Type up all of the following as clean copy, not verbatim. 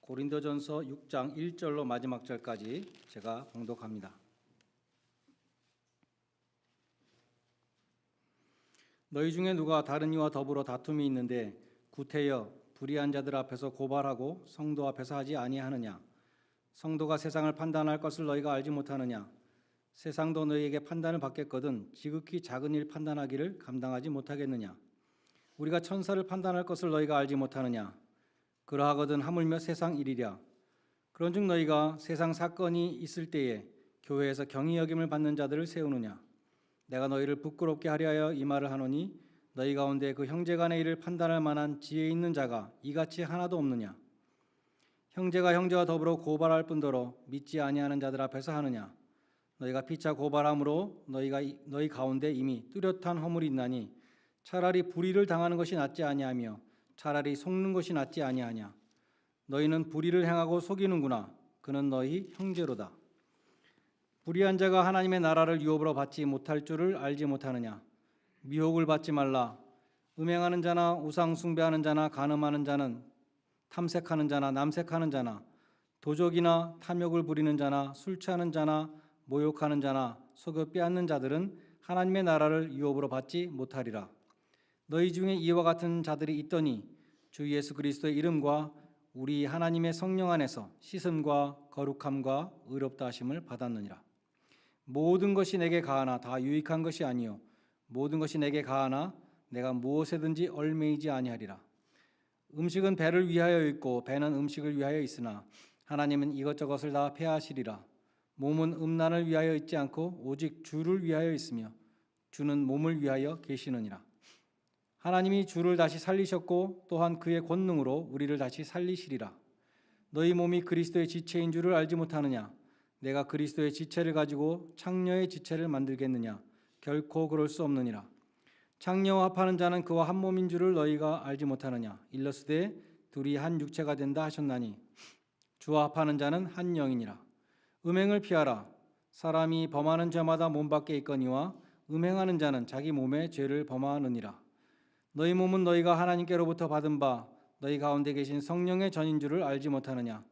고린도전서 6장 1절로 마지막 절까지 제가 봉독합니다. 너희 중에 누가 다른 이와 더불어 다툼이 있는데 구태여 불의한 자들 앞에서 고발하고 성도 앞에서 하지 아니하느냐? 성도가 세상을 판단할 것을 너희가 알지 못하느냐? 세상도 너희에게 판단을 받겠거든 지극히 작은 일 판단하기를 감당하지 못하겠느냐? 우리가 천사를 판단할 것을 너희가 알지 못하느냐? 그러하거든 하물며 세상 일이랴. 그런즉 너희가 세상 사건이 있을 때에 교회에서 경히 여김을 받는 자들을 세우느냐? 내가 너희를 부끄럽게 하려 하여 이 말을 하노니 너희 가운데 그 형제간의 일을 판단할 만한 지혜 있는 자가 이같이 하나도 없느냐? 형제가 형제와 더불어 고발할 뿐더러 믿지 아니하는 자들 앞에서 하느냐? 너희가 피차 고발함으로 너희 가운데 이미 뚜렷한 허물이 있나니 차라리 불의를 당하는 것이 낫지 아니하며 차라리 속는 것이 낫지 아니하냐? 너희는 불의를 행하고 속이는구나. 그는 너희 형제로다. 불의한 자가 하나님의 나라를 유업으로 받지 못할 줄을 알지 못하느냐? 미혹을 받지 말라. 음행하는 자나 우상 숭배하는 자나 간음하는 자는 탐색하는 자나 남색하는 자나 도적이나 탐욕을 부리는 자나 술 취하는 자나 모욕하는 자나 속여 빼앗는 자들은 하나님의 나라를 유업으로 받지 못하리라. 너희 중에 이와 같은 자들이 있더니 주 예수 그리스도의 이름과 우리 하나님의 성령 안에서 씻음과 거룩함과 의롭다 하심을 받았느니라. 모든 것이 내게 가하나 다 유익한 것이 아니요 모든 것이 내게 가하나 내가 무엇에든지 얽매이지 아니하리라. 음식은 배를 위하여 있고 배는 음식을 위하여 있으나 하나님은 이것저것을 다 폐하시리라. 몸은 음란을 위하여 있지 않고 오직 주를 위하여 있으며 주는 몸을 위하여 계시느니라. 하나님이 주를 다시 살리셨고 또한 그의 권능으로 우리를 다시 살리시리라. 너희 몸이 그리스도의 지체인 줄을 알지 못하느냐? 내가 그리스도의 지체를 가지고 창녀의 지체를 만들겠느냐? 결코 그럴 수 없느니라. 창녀와 합하는 자는 그와 한 몸인 줄을 너희가 알지 못하느냐? 일러스되 둘이 한 육체가 된다 하셨나니 주와 합하는 자는 한 영이니라. 음행을 피하라. 사람이 범하는 죄마다 몸 밖에 있거니와 음행하는 자는 자기 몸에 죄를 범하느니라. 너희 몸은 너희가 하나님께로부터 받은 바 너희 가운데 계신 성령의 전인 줄을 알지 못하느냐?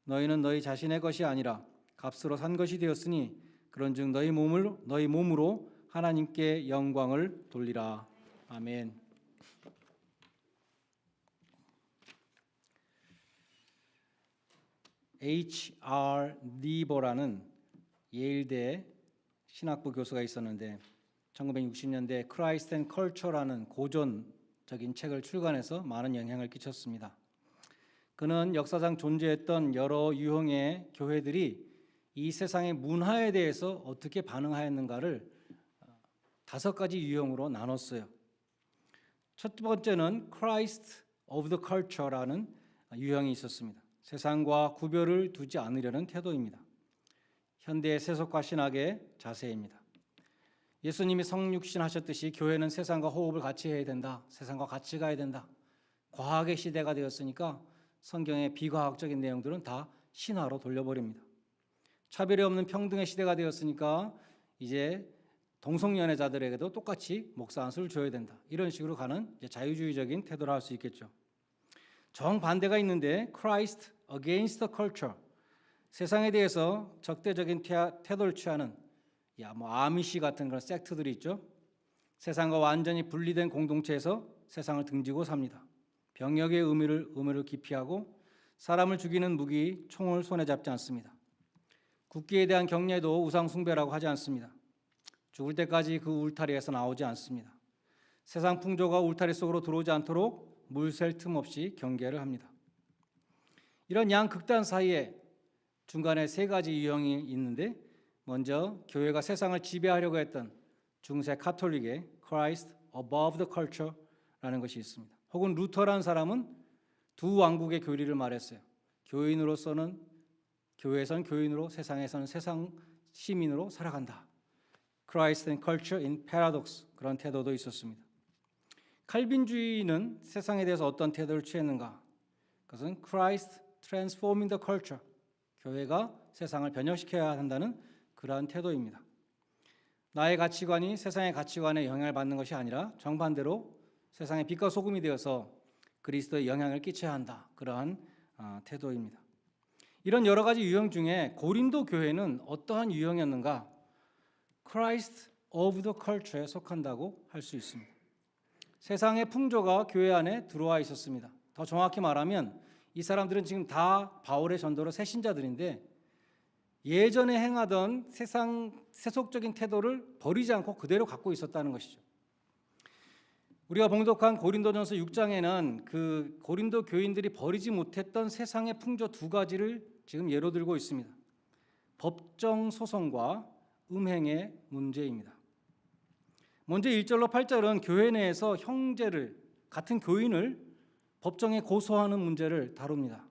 너희는 너희 자신의 것이 아니라 값으로 산 것이 되었으니 그런즉 너희 몸으로 하나님께 영광을 돌리라. 아멘. H.R. 니버라는 예일대 신학부 교수가 있었는데 1960년대 크라이스트 앤 컬처라는 고전적인 책을 출간해서 많은 영향을 끼쳤습니다. 그는 역사상 존재했던 여러 유형의 교회들이 이 세상의 문화에 대해서 어떻게 반응하였는가를 5가지 유형으로 나눴어요. 첫 번째는 Christ of the Culture라는 유형이 있었습니다. 세상과 구별을 두지 않으려는 태도입니다. 현대의 세속화 신학의 자세입니다. 예수님이 성육신 하셨듯이 교회는 세상과 호흡을 같이 해야 된다. 세상과 같이 가야 된다. 과학의 시대가 되었으니까 성경의 비과학적인 내용들은 다 신화로 돌려버립니다. 차별이 없는 평등의 시대가 되었으니까 이제 동성연애자들에게도 똑같이 목사 안수를 줘야 된다. 이런 식으로 가는 자유주의적인 태도를 할 수 있겠죠. 정반대가 있는데 Christ against the culture. 세상에 대해서 적대적인 태도를 취하는 아미시 같은 그런 섹트들이 있죠. 세상과 완전히 분리된 공동체에서 세상을 등지고 삽니다. 병역의 의무를 기피하고 사람을 죽이는 무기, 총을 손에 잡지 않습니다. 국기에 대한 경례도 우상 숭배라고 하지 않습니다. 죽을 때까지 그 울타리에서 나오지 않습니다. 세상 풍조가 울타리 속으로 들어오지 않도록 물샐 틈 없이 경계를 합니다. 이런 양극단 사이에 중간에 3가지 유형이 있는데 먼저 교회가 세상을 지배하려고 했던 중세 카톨릭의 Christ above the culture라는 것이 있습니다. 혹은 루터라는 사람은 두 왕국의 교리를 말했어요. 교회에서는 교인으로, 세상에서는 세상 시민으로 살아간다. Christ and culture in paradox, 그런 태도도 있었습니다. 칼빈주의는 세상에 대해서 어떤 태도를 취했는가? 그것은 Christ transforming the culture, 교회가 세상을 변혁시켜야 한다는 그러한 태도입니다. 나의 가치관이 세상의 가치관에 영향을 받는 것이 아니라 정반대로 세상의 빛과 소금이 되어서 그리스도의 영향을 끼쳐야 한다. 그러한 태도입니다. 이런 여러 가지 유형 중에 고린도 교회는 어떠한 유형이었는가? Christ of the culture에 속한다고 할 수 있습니다. 세상의 풍조가 교회 안에 들어와 있었습니다. 더 정확히 말하면 이 사람들은 지금 다 바울의 전도로 새 신자들인데 예전에 행하던 세속적인 태도를 버리지 않고 그대로 갖고 있었다는 것이죠. 우리가 봉독한 고린도전서 6장에는 그 고린도 교인들이 버리지 못했던 세상의 풍조 두 가지를 지금 예로 들고 있습니다. 법정 소송과 음행의 문제입니다. 먼저 1절로 8절은 교회 내에서 형제를, 같은 교인을 법정에 고소하는 문제를 다룹니다.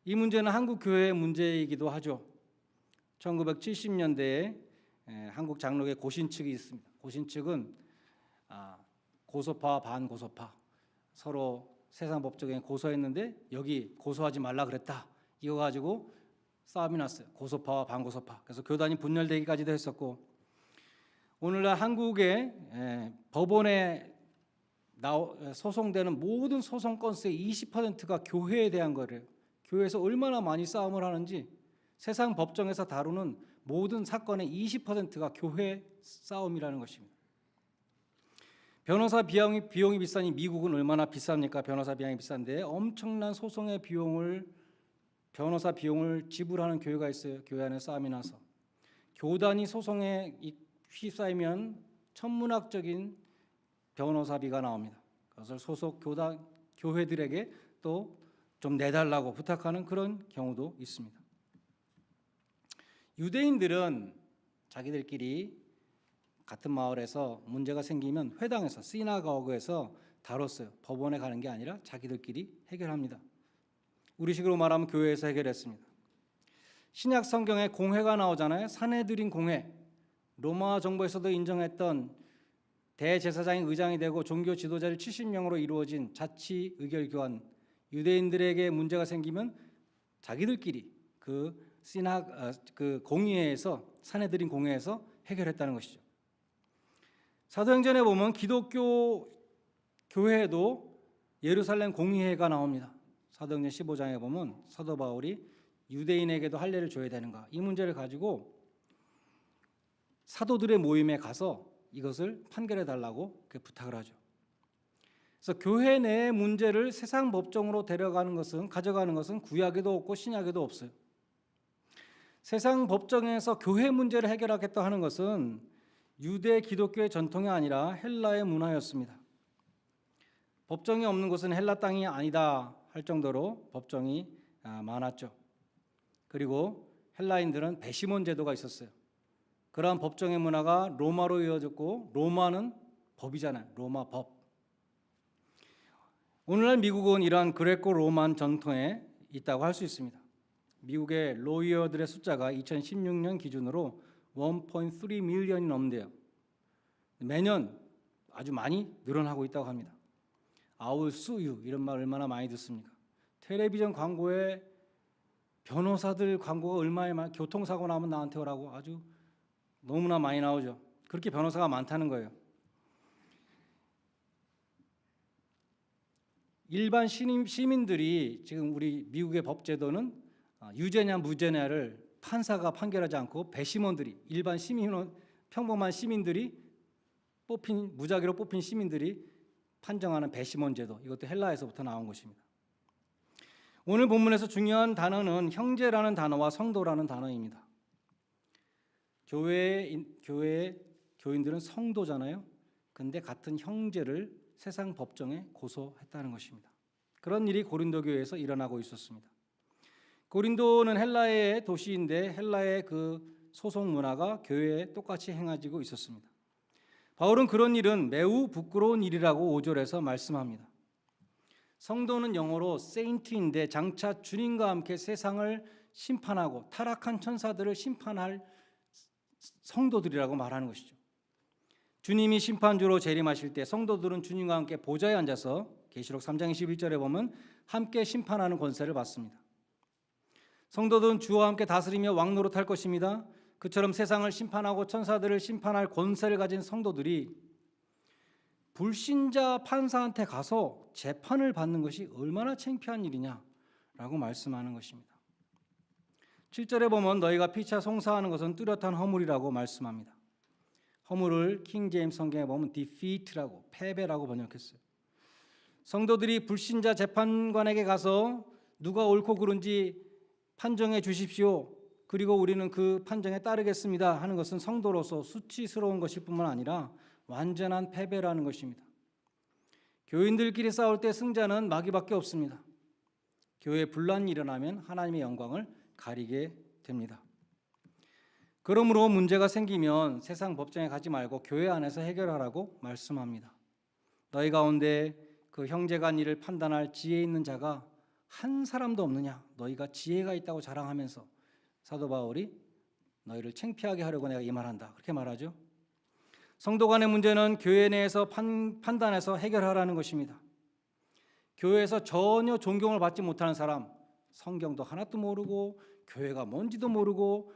이 문제는 한국 교회의 문제이기도 하죠. 1970년대에 한국 장로계 고신 측이 있습니다. 고신 측은 고소파 반고소파 서로 세상 법정에 고소했는데 여기 고소하지 말라 그랬다. 이거 가지고 싸움이 났어요. 고소파와 반고소파. 그래서 교단이 분열되기까지도 했었고, 오늘날 한국의 법원에 소송되는 모든 소송 건수의 20%가 교회에 대한 거래요. 교회에서 얼마나 많이 싸움을 하는지 세상 법정에서 다루는 모든 사건의 20%가 교회 싸움이라는 것입니다. 변호사 비용이 비싸니 미국은 얼마나 비쌉니까? 변호사 비용이 비싼데 엄청난 소송의 변호사 비용을 지불하는 교회가 있어요. 교회 안에 싸움이 나서 교단이 소송에 휩싸이면 천문학적인 변호사비가 나옵니다. 그것을 소속 교회들에게 또 좀 내달라고 부탁하는 그런 경우도 있습니다. 유대인들은 자기들끼리 같은 마을에서 문제가 생기면 회당에서 시나고그에서 다뤘어요. 법원에 가는 게 아니라 자기들끼리 해결합니다. 우리식으로 말하면 교회에서 해결했습니다. 신약 성경에 공회가 나오잖아요. 산헤드린 공회. 로마 정부에서도 인정했던 대제사장이 의장이 되고 종교 지도자를 70명으로 이루어진 자치 의결 교환. 유대인들에게 문제가 생기면 자기들끼리 그 공의회에서, 산헤드린 공회에서 해결했다는 것이죠. 사도행전에 보면 기독교 교회에도 예루살렘 공의회가 나옵니다. 사도행전 15장에 보면 사도 바울이 유대인에게도 할례를 줘야 되는가, 이 문제를 가지고 사도들의 모임에 가서 이것을 판결해 달라고 부탁을 하죠. 그래서 교회 내의 문제를 세상 법정으로 가져가는 것은 구약에도 없고 신약에도 없어요. 세상 법정에서 교회 문제를 해결하겠다 하는 것은 유대 기독교의 전통이 아니라 헬라의 문화였습니다. 법정이 없는 곳은 헬라 땅이 아니다 할 정도로 법정이 많았죠. 그리고 헬라인들은 배심원 제도가 있었어요. 그러한 법정의 문화가 로마로 이어졌고, 로마는 법이잖아요. 로마 법. 오늘날 미국은 이러한 그레코 로만 전통에 있다고 할 수 있습니다. 미국의 로이어들의 숫자가 2016년 기준으로 1.3 밀리언이 넘는데요. 매년 아주 많이 늘어나고 있다고 합니다. I will sue you, 이런 말 얼마나 많이 듣습니까? 텔레비전 광고에 변호사들 광고가 얼마나 많이, 교통사고 나면 나한테 오라고 아주 너무나 많이 나오죠. 그렇게 변호사가 많다는 거예요. 일반 시민들이, 지금 우리 미국의 법제도는 유죄냐 무죄냐를 판사가 판결하지 않고 배심원들이, 일반 평범한 시민들이 무작위로 뽑힌 시민들이 판정하는 배심원 제도, 이것도 헬라에서부터 나온 것입니다. 오늘 본문에서 중요한 단어는 형제라는 단어와 성도라는 단어입니다. 교회의 교인들은 성도잖아요. 근데 같은 형제를 세상 법정에 고소했다는 것입니다. 그런 일이 고린도 교회에서 일어나고 있었습니다. 고린도는 헬라의 도시인데 헬라의 그 소송 문화가 교회에 똑같이 행해지고 있었습니다. 바울은 그런 일은 매우 부끄러운 일이라고 5절에서 말씀합니다. 성도는 영어로 세인트인데 장차 주님과 함께 세상을 심판하고 타락한 천사들을 심판할 성도들이라고 말하는 것이죠. 주님이 심판주로 재림하실 때 성도들은 주님과 함께 보좌에 앉아서 계시록 3장 21절에 보면 함께 심판하는 권세를 받습니다. 성도들은 주와 함께 다스리며 왕노릇할 것입니다. 그처럼 세상을 심판하고 천사들을 심판할 권세를 가진 성도들이 불신자 판사한테 가서 재판을 받는 것이 얼마나 창피한 일이냐라고 말씀하는 것입니다. 7절에 보면 너희가 피차 송사하는 것은 뚜렷한 허물이라고 말씀합니다. 허물을 킹 제임스 성경에 보면 defeat라고, 패배라고 번역했어요. 성도들이 불신자 재판관에게 가서 누가 옳고 그른지 판정해 주십시오. 그리고 우리는 그 판정에 따르겠습니다 하는 것은 성도로서 수치스러운 것일 뿐만 아니라 완전한 패배라는 것입니다. 교인들끼리 싸울 때 승자는 마귀밖에 없습니다. 교회에 분란이 일어나면 하나님의 영광을 가리게 됩니다. 그러므로 문제가 생기면 세상 법정에 가지 말고 교회 안에서 해결하라고 말씀합니다. 너희 가운데 그 형제 간 일을 판단할 지혜 있는 자가 한 사람도 없느냐? 너희가 지혜가 있다고 자랑하면서 사도 바울이 너희를 창피하게 하려고 내가 이 말한다, 그렇게 말하죠. 성도 간의 문제는 교회 내에서 판단해서 해결하라는 것입니다. 교회에서 전혀 존경을 받지 못하는 사람, 성경도 하나도 모르고 교회가 뭔지도 모르고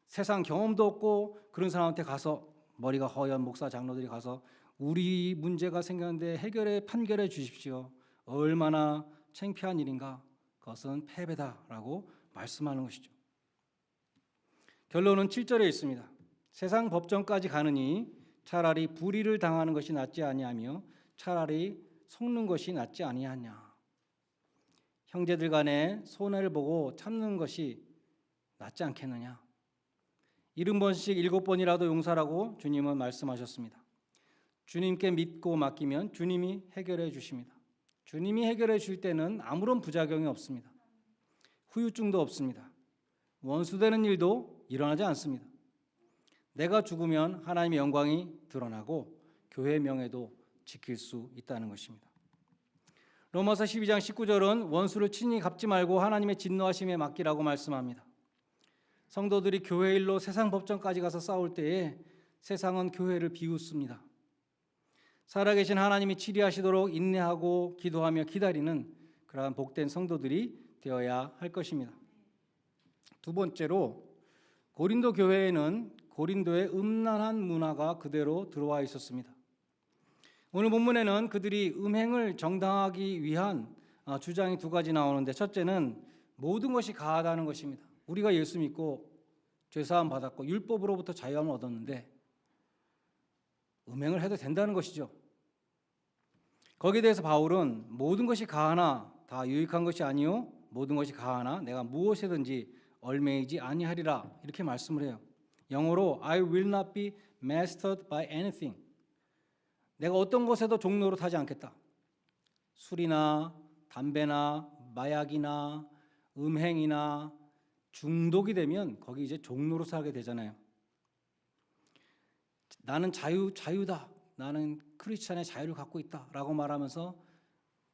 세상 경험도 없고 그런 사람한테 가서 머리가 허연 목사 장로들이 가서 우리 문제가 생겼는데 판결해 주십시오. 얼마나 창피한 일인가. 그것은 패배다라고 말씀하는 것이죠. 결론은 7절에 있습니다. 세상 법정까지 가느니 차라리 불의를 당하는 것이 낫지 아니하며 차라리 속는 것이 낫지 아니하냐. 형제들 간에 손해를 보고 참는 것이 낫지 않겠느냐. 70번씩 7번이라도 용서라고 주님은 말씀하셨습니다. 주님께 믿고 맡기면 주님이 해결해 주십니다. 주님이 해결해 줄 때는 아무런 부작용이 없습니다. 후유증도 없습니다. 원수되는 일도 일어나지 않습니다. 내가 죽으면 하나님의 영광이 드러나고 교회의 명예도 지킬 수 있다는 것입니다. 로마서 12장 19절은 원수를 친히 갚지 말고 하나님의 진노하심에 맡기라고 말씀합니다. 성도들이 교회 일로 세상 법정까지 가서 싸울 때에 세상은 교회를 비웃습니다. 살아계신 하나님이 치리하시도록 인내하고 기도하며 기다리는 그러한 복된 성도들이 되어야 할 것입니다. 두 번째로 고린도 교회에는 고린도의 음란한 문화가 그대로 들어와 있었습니다. 오늘 본문에는 그들이 음행을 정당하기 위한 주장이 두 가지 나오는데, 첫째는 모든 것이 가하다는 것입니다. 우리가 예수 믿고 죄사함 받았고 율법으로부터 자유함을 얻었는데 음행을 해도 된다는 것이죠. 거기에 대해서 바울은 모든 것이 가하나 다 유익한 것이 아니요 모든 것이 가하나 내가 무엇이든지 얽매이지 아니하리라, 이렇게 말씀을 해요. 영어로 I will not be mastered by anything. 내가 어떤 것에도 종노릇 하지 않겠다. 술이나 담배나 마약이나 음행이나 중독이 되면 거기 이제 종노릇을 하게 되잖아요. 나는 자유다. 나는 크리스찬의 자유를 갖고 있다라고 말하면서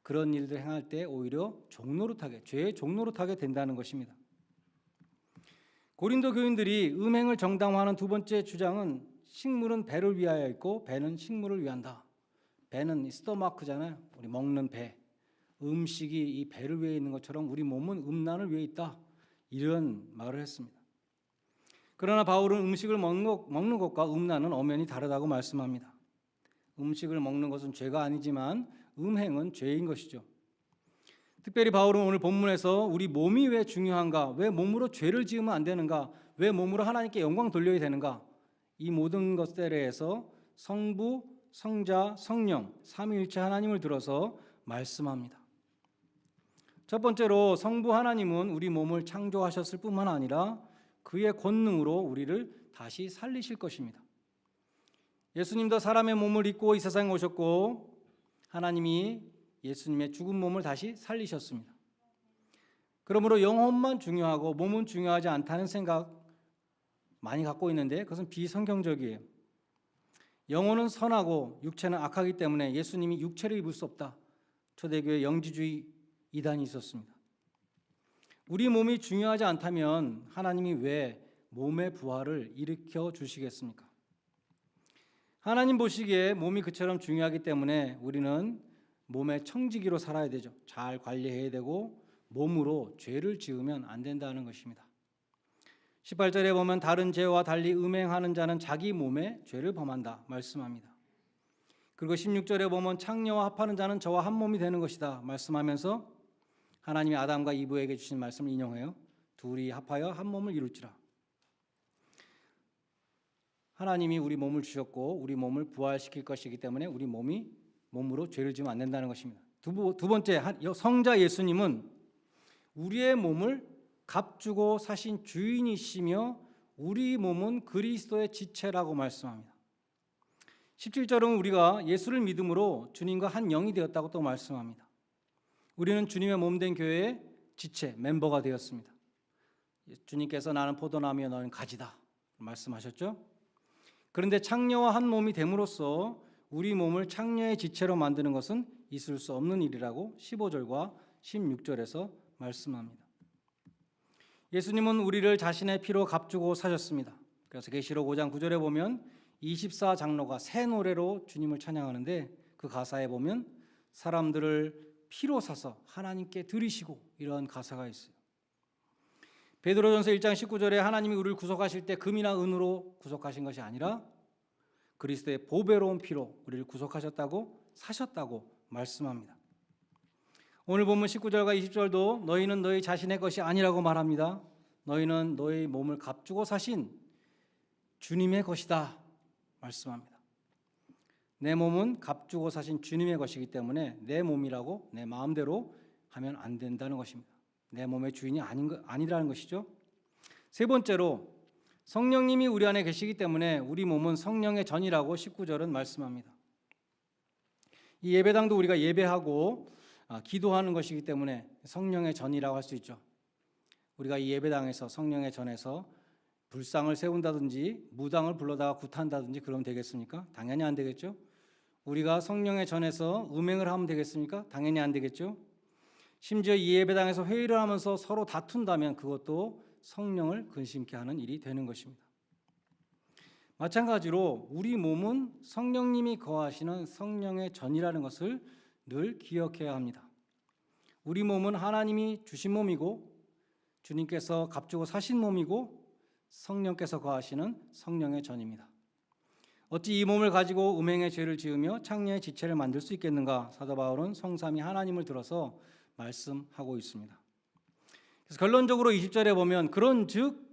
그런 일들 행할 때 오히려 종노릇하게, 죄의 종노릇하게 된다는 것입니다. 고린도 교인들이 음행을 정당화하는 두 번째 주장은 식물은 배를 위하여 있고 배는 식물을 위한다. 배는 스토마크잖아요. 우리 먹는 배. 음식이 이 배를 위해 있는 것처럼 우리 몸은 음란을 위해 있다. 이런 말을 했습니다. 그러나 바울은 음식을 먹는 것과 음란은 엄연히 다르다고 말씀합니다. 음식을 먹는 것은 죄가 아니지만 음행은 죄인 것이죠. 특별히 바울은 오늘 본문에서 우리 몸이 왜 중요한가, 왜 몸으로 죄를 지으면 안 되는가, 왜 몸으로 하나님께 영광 돌려야 되는가, 이 모든 것들에 대해서 성부, 성자, 성령, 삼위일체 하나님을 들어서 말씀합니다. 첫 번째로 성부 하나님은 우리 몸을 창조하셨을 뿐만 아니라 그의 권능으로 우리를 다시 살리실 것입니다. 예수님도 사람의 몸을 입고 이 세상에 오셨고 하나님이 예수님의 죽은 몸을 다시 살리셨습니다. 그러므로 영혼만 중요하고 몸은 중요하지 않다는 생각 많이 갖고 있는데 그것은 비성경적이에요. 영혼은 선하고 육체는 악하기 때문에 예수님이 육체를 입을 수 없다. 초대교회 영지주의 이단이 있었습니다. 우리 몸이 중요하지 않다면 하나님이 왜 몸의 부활을 일으켜 주시겠습니까? 하나님 보시기에 몸이 그처럼 중요하기 때문에 우리는 몸의 청지기로 살아야 되죠. 잘 관리해야 되고 몸으로 죄를 지으면 안 된다는 것입니다. 18절에 보면 다른 죄와 달리 음행하는 자는 자기 몸에 죄를 범한다 말씀합니다. 그리고 16절에 보면 창녀와 합하는 자는 저와 한 몸이 되는 것이다 말씀하면서 하나님이 아담과 이브에게 주신 말씀을 인용해요. 둘이 합하여 한 몸을 이룰지라. 하나님이 우리 몸을 주셨고 우리 몸을 부활시킬 것이기 때문에 우리 몸으로 죄를 지으면 안 된다는 것입니다. 두 번째, 성자 예수님은 우리의 몸을 값주고 사신 주인이시며 우리 몸은 그리스도의 지체라고 말씀합니다. 17절은 우리가 예수를 믿음으로 주님과 한 영이 되었다고 또 말씀합니다. 우리는 주님의 몸된 교회의 지체, 멤버가 되었습니다. 주님께서 나는 포도나무여 너는 가지다 말씀하셨죠. 그런데 창녀와 한 몸이 됨으로써 우리 몸을 창녀의 지체로 만드는 것은 있을 수 없는 일이라고 15절과 16절에서 말씀합니다. 예수님은 우리를 자신의 피로 값주고 사셨습니다. 그래서 계시록 5장 9절에 보면 24장로가 새 노래로 주님을 찬양하는데 그 가사에 보면 사람들을 피로 사서 하나님께 드리시고 이런 가사가 있어요. 베드로전서 1장 19절에 하나님이 우리를 구속하실 때 금이나 은으로 구속하신 것이 아니라 그리스도의 보배로운 피로 우리를 구속하셨다고 사셨다고 말씀합니다. 오늘 본문 19절과 20절도 너희는 너희 자신의 것이 아니라고 말합니다. 너희는 너희 몸을 값주고 사신 주님의 것이다 말씀합니다. 내 몸은 값주고 사신 주님의 것이기 때문에 내 몸이라고 내 마음대로 하면 안 된다는 것입니다. 내 몸의 주인이 아니라는 것이죠. 세 번째로 성령님이 우리 안에 계시기 때문에 우리 몸은 성령의 전이라고 19절은 말씀합니다. 이 예배당도 우리가 예배하고 기도하는 것이기 때문에 성령의 전이라고 할 수 있죠. 우리가 이 예배당에서 성령의 전에서 불상을 세운다든지 무당을 불러다가 굿한다든지 그러면 되겠습니까? 당연히 안 되겠죠. 우리가 성령의 전에서 음행을 하면 되겠습니까? 당연히 안 되겠죠. 심지어 이 예배당에서 회의를 하면서 서로 다툰다면 그것도 성령을 근심케 하는 일이 되는 것입니다. 마찬가지로 우리 몸은 성령님이 거하시는 성령의 전이라는 것을 늘 기억해야 합니다. 우리 몸은 하나님이 주신 몸이고 주님께서 값주고 사신 몸이고 성령께서 거하시는 성령의 전입니다. 어찌 이 몸을 가지고 음행의 죄를 지으며 창녀의 지체를 만들 수 있겠는가? 사도 바울은 성삼위 하나님을 들어서 말씀하고 있습니다. 그래서 결론적으로 20절에 보면 그런즉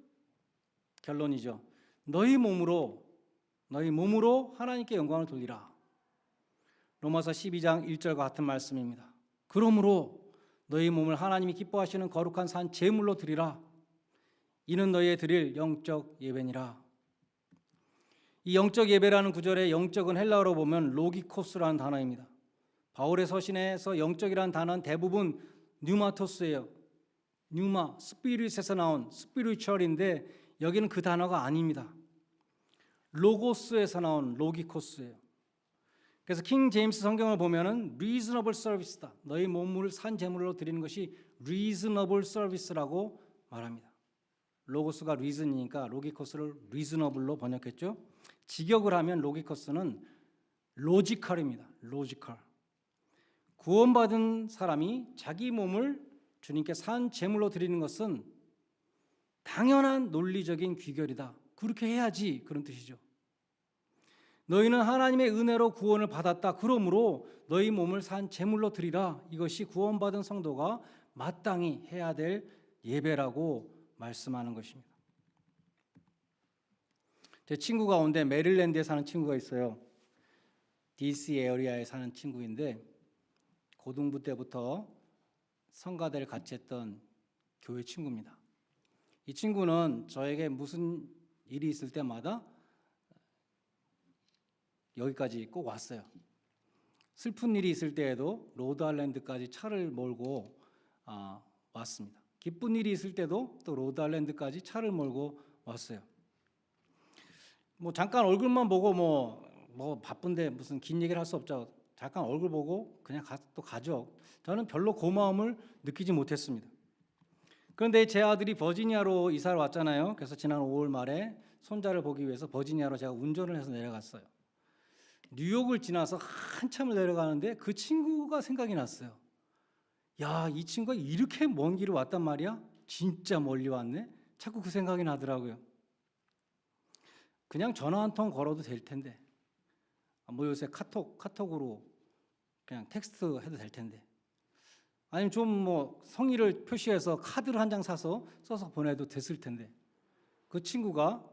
결론이죠. 너희 몸으로 하나님께 영광을 돌리라. 로마서 12장 1절과 같은 말씀입니다. 그러므로 너희 몸을 하나님이 기뻐하시는 거룩한 산 제물로 드리라. 이는 너희의 드릴 영적 예배니라. 이 영적 예배라는 구절의 영적은 헬라어로 보면 로기코스라는 단어입니다. 바울의 서신에서 영적이라는 단어는 대부분 뉴마토스예요. 뉴마, 스피릿에서 나온 스피리추얼인데 여기는 그 단어가 아닙니다. 로고스에서 나온 로기코스예요. 그래서 킹 제임스 성경을 보면은 reasonable service다. 너희 몸을 산 제물로 드리는 것이 reasonable service라고 말합니다. 로고스가 reason이니까 로기코스를 reasonable로 번역했죠. 직역을 하면 로기코스는 logical입니다. logical. 구원받은 사람이 자기 몸을 주님께 산 제물로 드리는 것은 당연한 논리적인 귀결이다. 그렇게 해야지 그런 뜻이죠. 너희는 하나님의 은혜로 구원을 받았다. 그러므로 너희 몸을 산 제물로 드리라. 이것이 구원받은 성도가 마땅히 해야 될 예배라고 말씀하는 것입니다. 제 친구 가운데 메릴랜드에 사는 친구가 있어요. DC 에어리아에 사는 친구인데 고등부 때부터 성가대를 같이 했던 교회 친구입니다. 이 친구는 저에게 무슨 일이 있을 때마다 여기까지 꼭 왔어요. 슬픈 일이 있을 때에도 로드아일랜드까지 차를 몰고 왔습니다. 기쁜 일이 있을 때도 또 로드아일랜드까지 차를 몰고 왔어요. 뭐 잠깐 얼굴만 보고 뭐 바쁜데 무슨 긴 얘기를 할 수 없죠. 잠깐 얼굴 보고 그냥 또 가죠. 저는 별로 고마움을 느끼지 못했습니다. 그런데 제 아들이 버지니아로 이사를 왔잖아요. 그래서 지난 5월 말에 손자를 보기 위해서 버지니아로 제가 운전을 해서 내려갔어요. 뉴욕을 지나서 한참을 내려가는데 그 친구가 생각이 났어요. 야, 이 친구가 이렇게 먼 길을 왔단 말이야? 진짜 멀리 왔네? 자꾸 그 생각이 나더라고요. 그냥 전화 한 통 걸어도 될 텐데, 뭐 요새 카톡으로 그냥 텍스트 해도 될 텐데, 아니면 좀 뭐 성의를 표시해서 카드를 한 장 사서 써서 보내도 됐을 텐데 그 친구가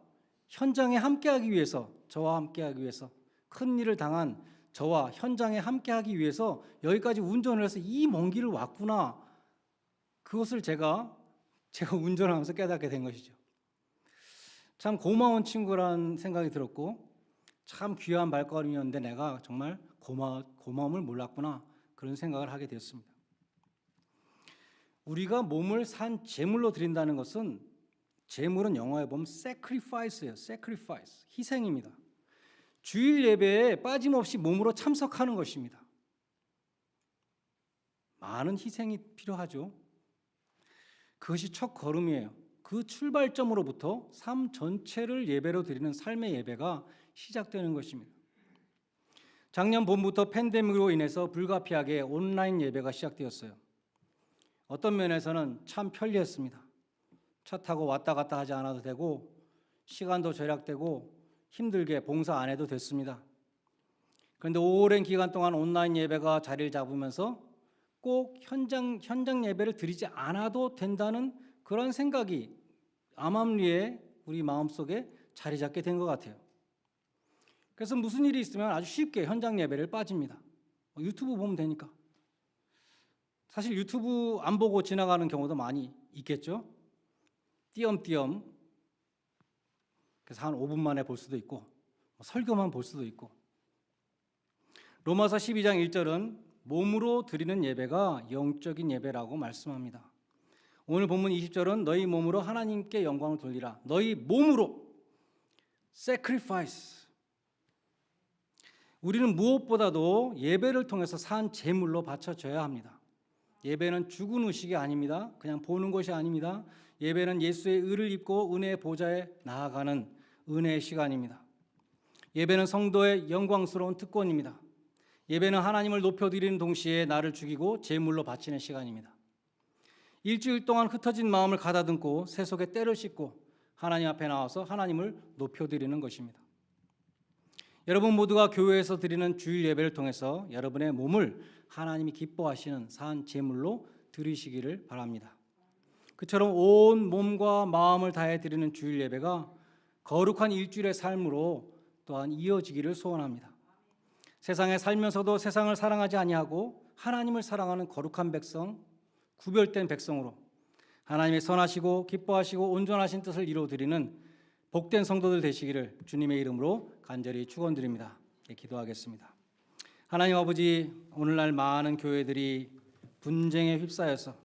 현장에 함께하기 위해서, 저와 함께하기 위해서, 큰 일을 당한 저와 현장에 함께하기 위해서 여기까지 운전을 해서 이 먼 길을 왔구나. 그것을 제가 운전하면서 깨닫게 된 것이죠. 참 고마운 친구라는 생각이 들었고 참 귀한 발걸음이었는데 내가 정말 고마움을 몰랐구나, 그런 생각을 하게 되었습니다. 우리가 몸을 산 제물로 드린다는 것은, 제물은 영어에 보면 sacrifice예요. sacrifice, 희생입니다. 주일 예배에 빠짐없이 몸으로 참석하는 것입니다. 많은 희생이 필요하죠. 그것이 첫 걸음이에요. 그 출발점으로부터 삶 전체를 예배로 드리는 삶의 예배가 시작되는 것입니다. 작년 봄부터 팬데믹으로 인해서 불가피하게 온라인 예배가 시작되었어요. 어떤 면에서는 참 편리했습니다. 차 타고 왔다 갔다 하지 않아도 되고 시간도 절약되고 힘들게 봉사 안 해도 됐습니다. 그런데 오랜 기간 동안 온라인 예배가 자리를 잡으면서 꼭 현장 예배를 드리지 않아도 된다는 그런 생각이 암암리에 우리 마음속에 자리 잡게 된 것 같아요. 그래서 무슨 일이 있으면 아주 쉽게 현장 예배를 빠집니다. 유튜브 보면 되니까. 사실 유튜브 안 보고 지나가는 경우도 많이 있겠죠. 띄엄띄엄, 그래서 한 5분 만에 볼 수도 있고 설교만 볼 수도 있고. 로마서 12장 1절은 몸으로 드리는 예배가 영적인 예배라고 말씀합니다. 오늘 본문 20절은 너희 몸으로 하나님께 영광을 돌리라. 너희 몸으로, sacrifice. 우리는 무엇보다도 예배를 통해서 산 제물로 바쳐져야 합니다. 예배는 죽은 의식이 아닙니다. 그냥 보는 것이 아닙니다. 예배는 예수의 의를 입고 은혜의 보좌에 나아가는 은혜의 시간입니다. 예배는 성도의 영광스러운 특권입니다. 예배는 하나님을 높여드리는 동시에 나를 죽이고 제물로 바치는 시간입니다. 일주일 동안 흩어진 마음을 가다듬고 세속의 때를 씻고 하나님 앞에 나와서 하나님을 높여드리는 것입니다. 여러분 모두가 교회에서 드리는 주일 예배를 통해서 여러분의 몸을 하나님이 기뻐하시는 산 제물로 드리시기를 바랍니다. 그처럼 온 몸과 마음을 다해 드리는 주일 예배가 거룩한 일주일의 삶으로 또한 이어지기를 소원합니다. 세상에 살면서도 세상을 사랑하지 아니하고 하나님을 사랑하는 거룩한 백성, 구별된 백성으로 하나님의 선하시고 기뻐하시고 온전하신 뜻을 이루어드리는 복된 성도들 되시기를 주님의 이름으로 간절히 축원드립니다. 기도하겠습니다. 하나님 아버지, 오늘날 많은 교회들이 분쟁에 휩싸여서